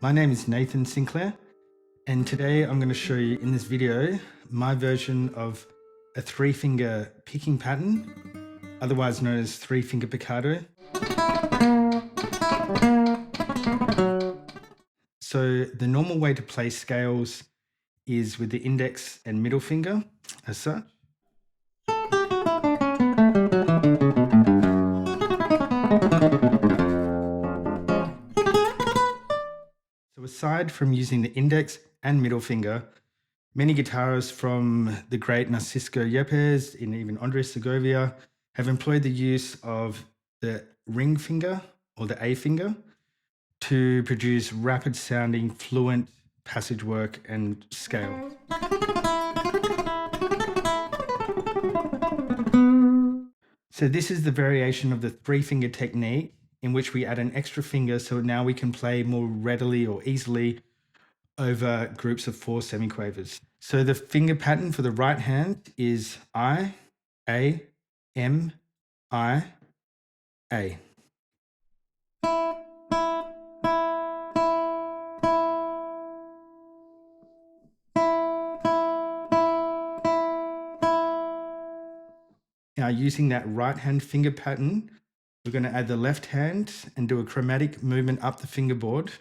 My name is Nathan Sinclair, and today I'm going to show you in this video my version of a 3-finger picking pattern, otherwise known as 3-finger Picado. So the normal way to play scales is with the index and middle finger, as such. So aside from using the index and middle finger, many guitarists from the great Narciso Yepes and even Andres Segovia have employed the use of the ring finger or the A finger to produce rapid sounding, fluent passage work and scale. So this is the variation of the 3-finger technique in which we add an extra finger so now we can play more readily or easily over groups of 4 semiquavers. So the finger pattern for the right hand is I, A, M, I, A. Now using that right hand finger pattern, we're going to add the left hand and do a chromatic movement up the fingerboard,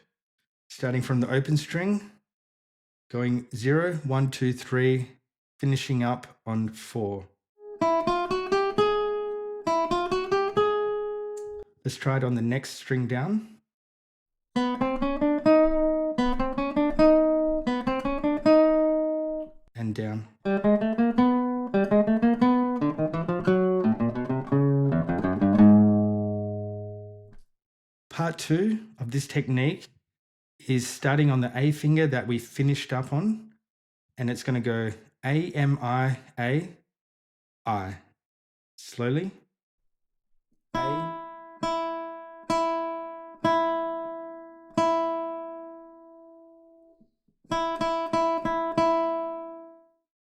starting from the open string, going 0, 1, 2, 3, finishing up on 4. Let's try it on the next string down. And down. Part 2 of this technique is starting on the A finger that we finished up on, and it's going to go A, M, I, A, I. Slowly. A.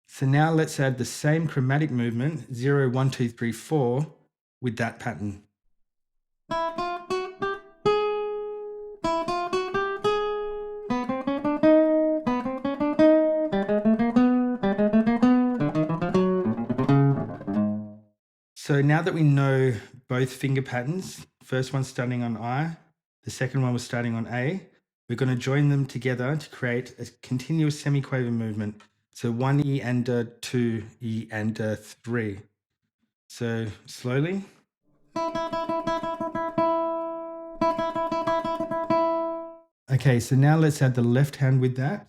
So now let's add the same chromatic movement, 0, 1, 2, 3, 4, with that pattern. So now that we know both finger patterns, first one starting on I, the second one was starting on A, we're going to join them together to create a continuous semiquaver movement. So 1 E and 2 E and 3. So slowly. Okay, so now let's add the left hand with that.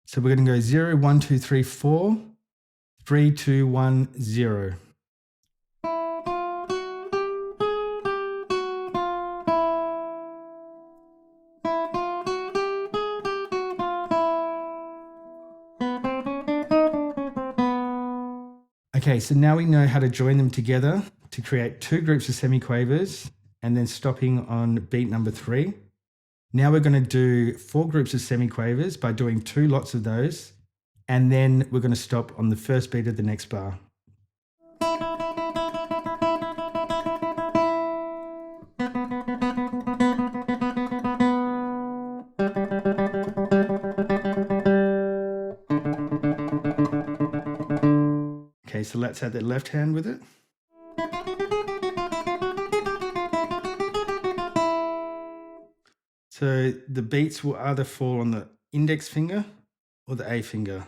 So we're going to go 0, 1, 2, 3, 4, 3, 2, 1, 0. Okay, so now we know how to join them together to create 2 groups of semiquavers and then stopping on beat number 3. Now we're going to do 4 groups of semiquavers by doing 2 lots of those, and then we're going to stop on the first beat of the next bar. Okay, so let's add the left hand with it. So the beats will either fall on the index finger or the A finger.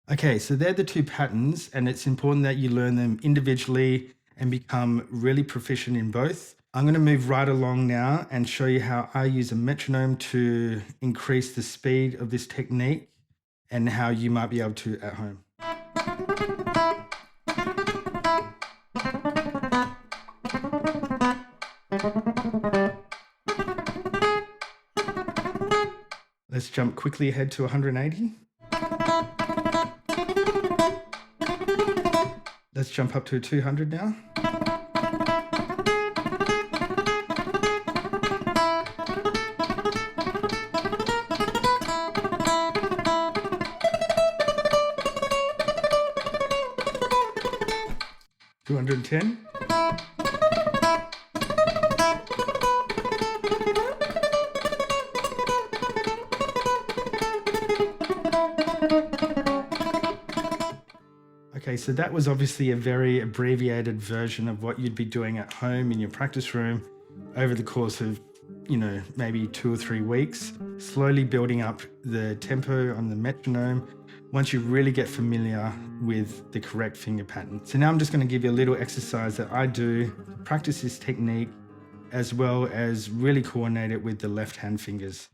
Okay, so they're the 2 patterns, and it's important that you learn them individually and become really proficient in both. I'm going to move right along now and show you how I use a metronome to increase the speed of this technique and how you might be able to at home. Let's jump quickly ahead to 180. Let's jump up to 200 now. 210. Okay, so that was obviously a very abbreviated version of what you'd be doing at home in your practice room over the course of, maybe 2 or 3 weeks, slowly building up the tempo on the metronome once you really get familiar with the correct finger pattern. So now I'm just going to give you a little exercise that I do to practice this technique, as well as really coordinate it with the left hand fingers.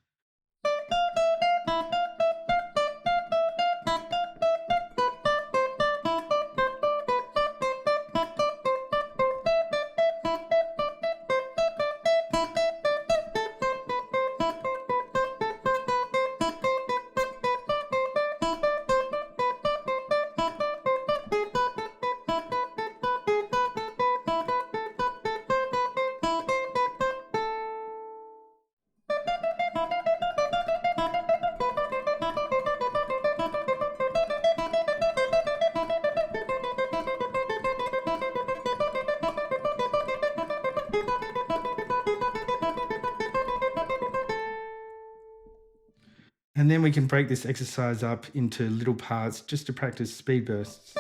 And then we can break this exercise up into little parts just to practice speed bursts.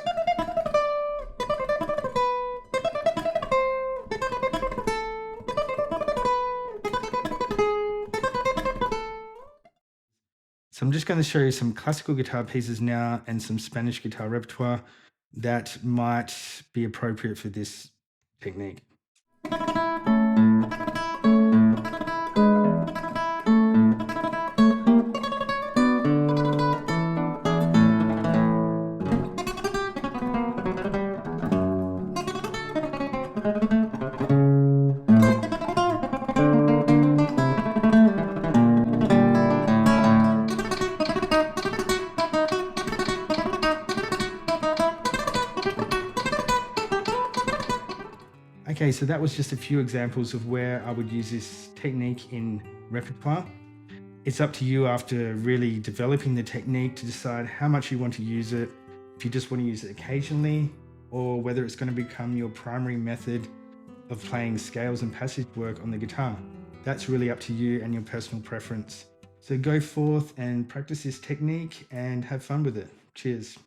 So I'm just going to show you some classical guitar pieces now and some Spanish guitar repertoire that might be appropriate for this technique. Okay, so that was just a few examples of where I would use this technique in repertoire. It's up to you after really developing the technique to decide how much you want to use it, if you just want to use it occasionally, or whether it's going to become your primary method of playing scales and passage work on the guitar. That's really up to you and your personal preference. So go forth and practice this technique and have fun with it. Cheers.